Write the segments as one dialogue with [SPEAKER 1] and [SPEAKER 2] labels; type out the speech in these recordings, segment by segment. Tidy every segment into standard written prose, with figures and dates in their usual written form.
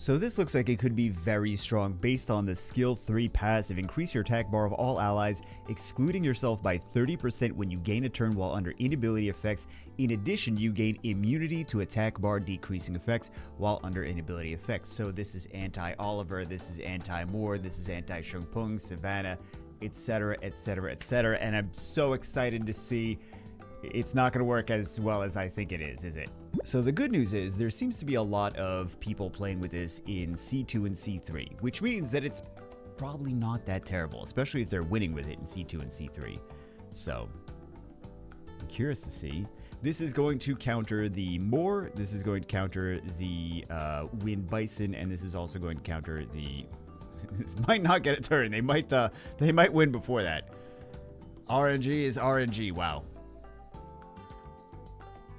[SPEAKER 1] So this looks like it could be very strong based on the skill 3 passive. Increase your attack bar of all allies, excluding yourself by 30% when you gain a turn while under inability effects. In addition, you gain immunity to attack bar decreasing effects while under inability effects. So this is anti-Oliver, this is anti-Moore, this is anti-Shungpung, Savannah, etc, etc, etc. And I'm so excited to see it's not going to work as well as I think it is it? So the good news is there seems to be a lot of people playing with this in C2 and C3, which means that it's probably not that terrible, especially if they're winning with it in C2 and C3. So I'm curious to see. This is going to counter the Moor, this is going to counter the Wind Bison, and this is also going to counter the... This might not get a turn. They might win before that. RNG is RNG. Wow.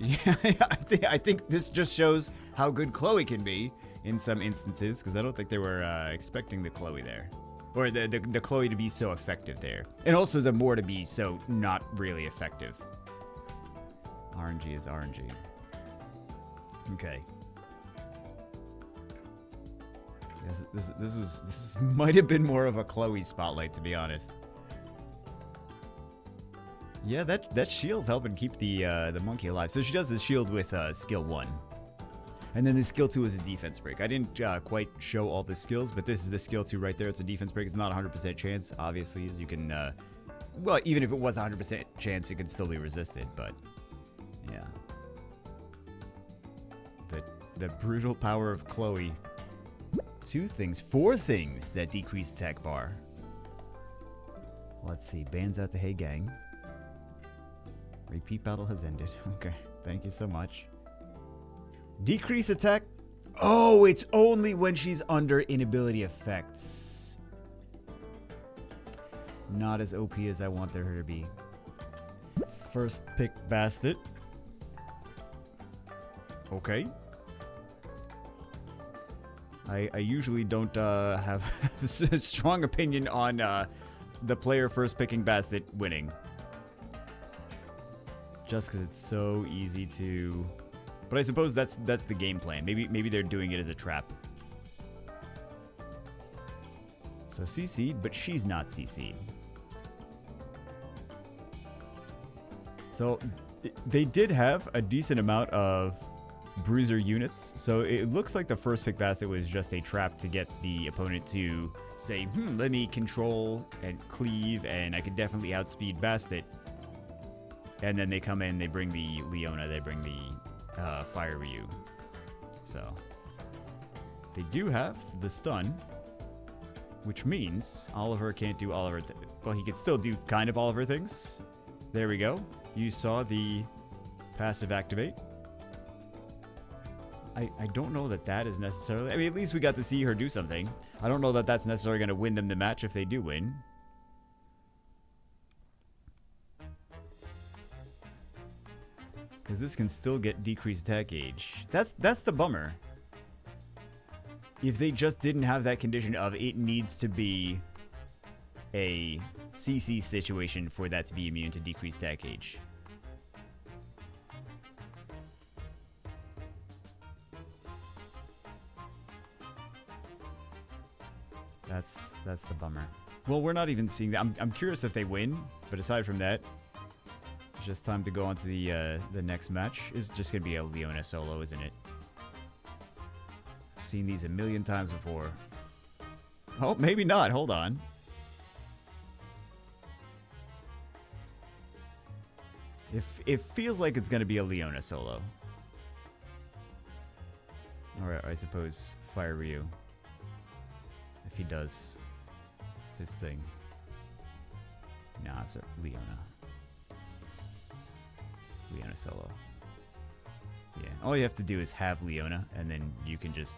[SPEAKER 1] Yeah, I think this just shows how good Chloe can be in some instances, because I don't think they were expecting the Chloe there. Or the Chloe to be so effective there. And also the Moor to be so not really effective. RNG is RNG. Okay. This might have been more of a Chloe spotlight, to be honest. Yeah, that shield's helping keep the monkey alive. So she does the shield with skill 1. And then the skill 2 is a defense break. I didn't quite show all the skills, but this is the skill 2 right there. It's a defense break. It's not 100% chance, obviously, as you can... well, even if it was 100% chance, it could still be resisted, but... Yeah. The brutal power of Chloe. 4 things that decrease attack bar. Let's see. Bans out the Hey Gang. Repeat battle has ended. Okay, thank you so much. Decrease attack. Oh, it's only when she's under inability effects. Not as OP as I want her to be. First pick Bastet. Okay. I usually don't have a strong opinion on the player first picking Bastet winning. Just because it's so easy to... But I suppose that's the game plan. Maybe they're doing it as a trap. So CC'd, but she's not CC'd. So they did have a decent amount of bruiser units. So it looks like the first pick Bastet was just a trap to get the opponent to say, let me control and cleave, and I could definitely outspeed Bastet. And then they come in, they bring the Leona, they bring the Fire Ryu. So, they do have the stun, which means Oliver can't do Oliver... Well, he could still do kind of Oliver things. There we go. You saw the passive activate. I don't know that is necessarily... I mean, at least we got to see her do something. I don't know that that's necessarily going to win them the match if they do win. Because this can still get decreased attack gauge. That's the bummer. If they just didn't have that condition of it needs to be a CC situation for that to be immune to decreased attack gauge. That's the bummer. Well, we're not even seeing that. I'm curious if they win, but aside from that, it's just time to go on to the next match. It's just gonna be a Leona solo, isn't it? Seen these a million times before. Oh, maybe not. Hold on. It feels like it's gonna be a Leona solo. Or I suppose Fire Ryu. If he does his thing. Nah, it's a Leona. Leona solo. Yeah, all you have to do is have Leona, and then you can just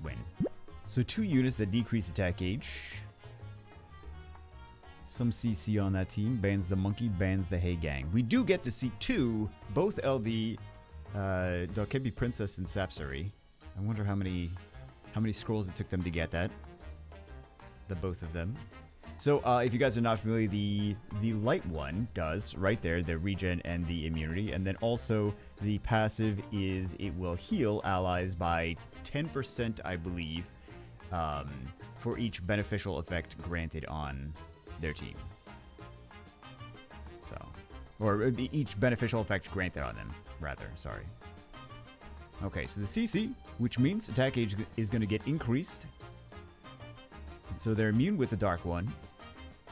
[SPEAKER 1] win. So 2 units that decrease attack gauge. Some CC on that team. Bans the monkey, bans the Hey Gang. We do get to see 2, both LD, Dokebi Princess and Sapsari. I wonder how many scrolls it took them to get that. The both of them. So if you guys are not familiar, the light one does right there the regen and the immunity, and then also the passive is it will heal allies by 10%, I believe, for each beneficial effect granted on their team. So, or each beneficial effect granted on them, rather, sorry. Okay, so the CC, which means attack age is going to get increased. So they're immune with the Dark one.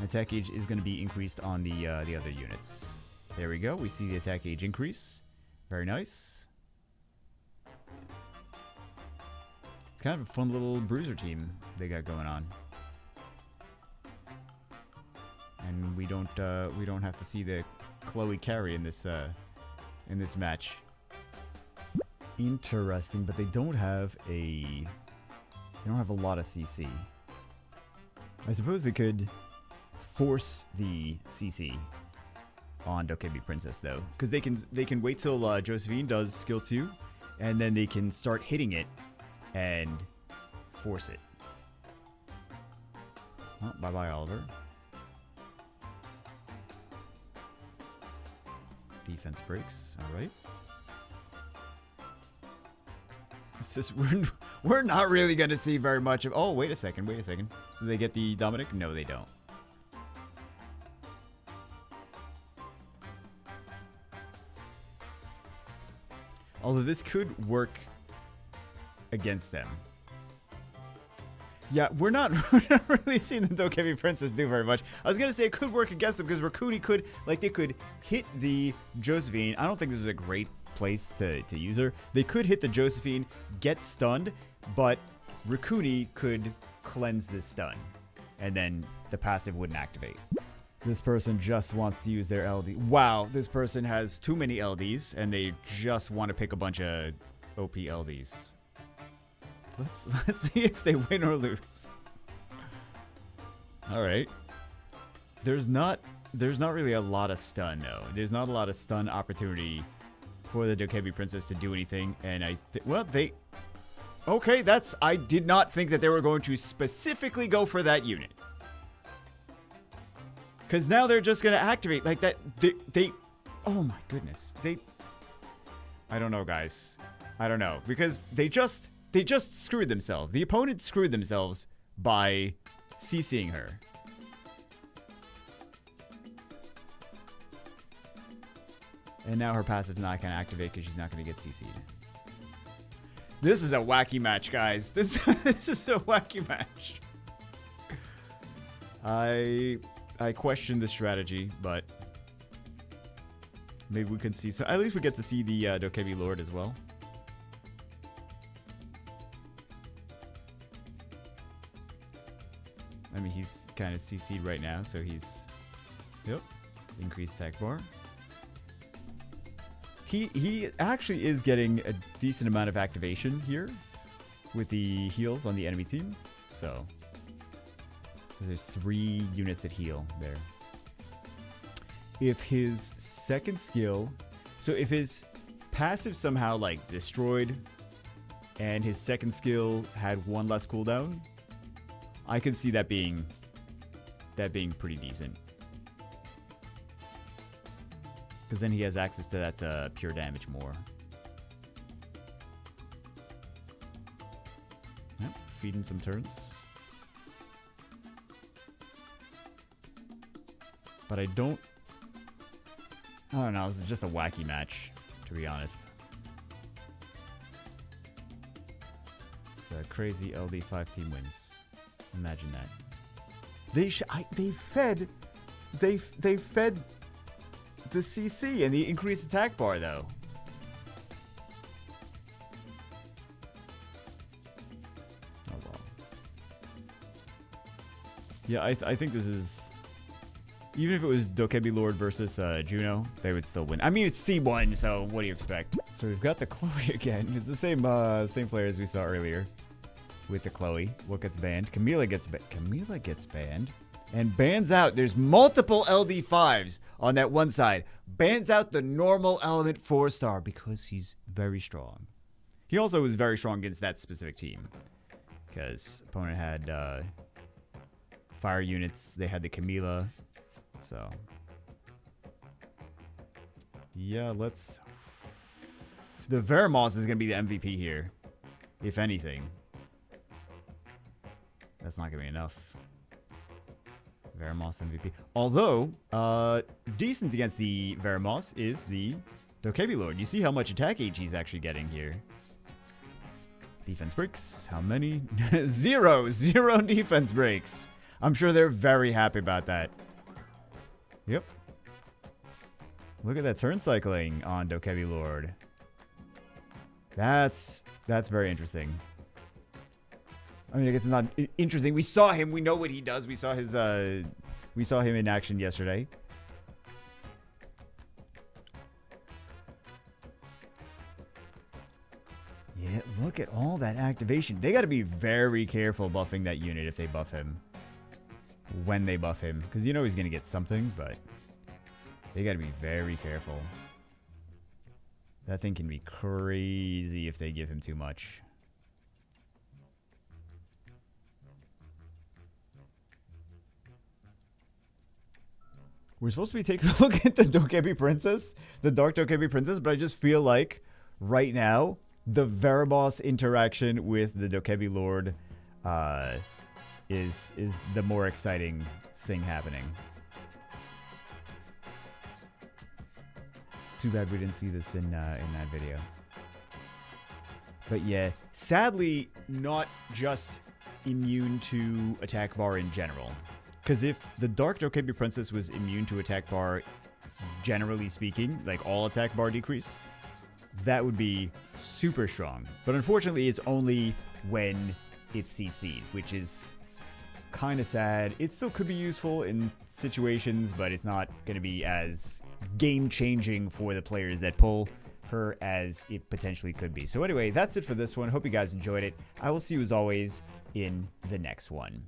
[SPEAKER 1] Attack age is going to be increased on the other units. There we go. We see the attack age increase. Very nice. It's kind of a fun little bruiser team they got going on. And we don't have to see the Chloe carry in this match. Interesting, but they don't have a lot of CC. I suppose they could force the CC on Dokebi Princess though, because they can wait till Josephine does skill 2, and then they can start hitting it and force it. Well, bye bye Oliver. Defense breaks. All right. It's just we're not really gonna see very much of. Oh, wait a second. Do they get the Dominic? No, they don't. Although this could work against them. Yeah, we're not really seeing the Dokebi Princess do very much. I was gonna say it could work against them because Rakuni could, like, they could hit the Josephine. I don't think this is a great place to use her. They could hit the Josephine, get stunned, but Rakuni could cleanse this stun, and then the passive wouldn't activate. This person just wants to use their LD. Wow, this person has too many LDs, and they just want to pick a bunch of OP LDs. Let's see if they win or lose. All right. There's not really a lot of stun though. There's not a lot of stun opportunity for the Dokebi Princess to do anything, and okay, I did not think that they were going to specifically go for that unit. Because now they're just going to activate like that. They oh my goodness. I don't know, guys. I don't know. Because they just screwed themselves. The opponent screwed themselves by CCing her. And now her passive's not going to activate because she's not going to get CC'd. This is a wacky match, guys. This is a wacky match. I question the strategy, but maybe we can see. So at least we get to see the Dokebi Lord as well. I mean, he's kind of CC'd right now, so he's... Yep. Increased attack bar. He actually is getting a decent amount of activation here with the heals on the enemy team. So there's 3 units that heal there. If his second skill... So if his passive somehow, like, destroyed and his second skill had 1 less cooldown, I can see that being pretty decent. Because then he has access to that pure damage more. Yep, feeding some turns. But I don't know, this is just a wacky match, to be honest. The crazy LD5 team wins. Imagine that. They fed the CC and the increased attack bar though. Oh well. Yeah, I think this is, even if it was Dokebi Lord versus Juno, they would still win. I mean, it's C1, so what do you expect? So we've got the Chloe again. It's the same player as we saw earlier with the Chloe. What gets banned? Camila gets banned. And bans out, there's multiple LD5s on that one side. Bans out the normal element 4-star because he's very strong. He also was very strong against that specific team. Because opponent had fire units. They had the Camila. So. Yeah, let's... The Veromos is going to be the MVP here. if anything. That's not going to be enough. Veromos MVP. Although, decent against the Veromos is the Dokebi Lord. You see how much attack H he's actually getting here. Defense breaks. How many? Zero. Zero defense breaks. I'm sure they're very happy about that. Yep. Look at that turn cycling on Dokebi Lord. That's very interesting. I mean, I guess it's not interesting. We saw him. We know what he does. We saw his. We saw him in action yesterday. Yeah, look at all that activation. They got to be very careful buffing that unit if they buff him. When they buff him, because you know he's gonna get something, but they got to be very careful. That thing can be crazy if they give him too much. We're supposed to be taking a look at the Dokebi Princess, the Dark Dokebi Princess, but I just feel like right now the Veromos interaction with the Dokebi Lord is the more exciting thing happening. Too bad we didn't see this in that video. But yeah, sadly, not just immune to attack bar in general. Because if the Dark Dokebi Princess was immune to attack bar, generally speaking, like all attack bar decrease, that would be super strong. But unfortunately, it's only when it's CC'd, which is kind of sad. It still could be useful in situations, but it's not going to be as game-changing for the players that pull her as it potentially could be. So anyway, that's it for this one. Hope you guys enjoyed it. I will see you as always in the next one.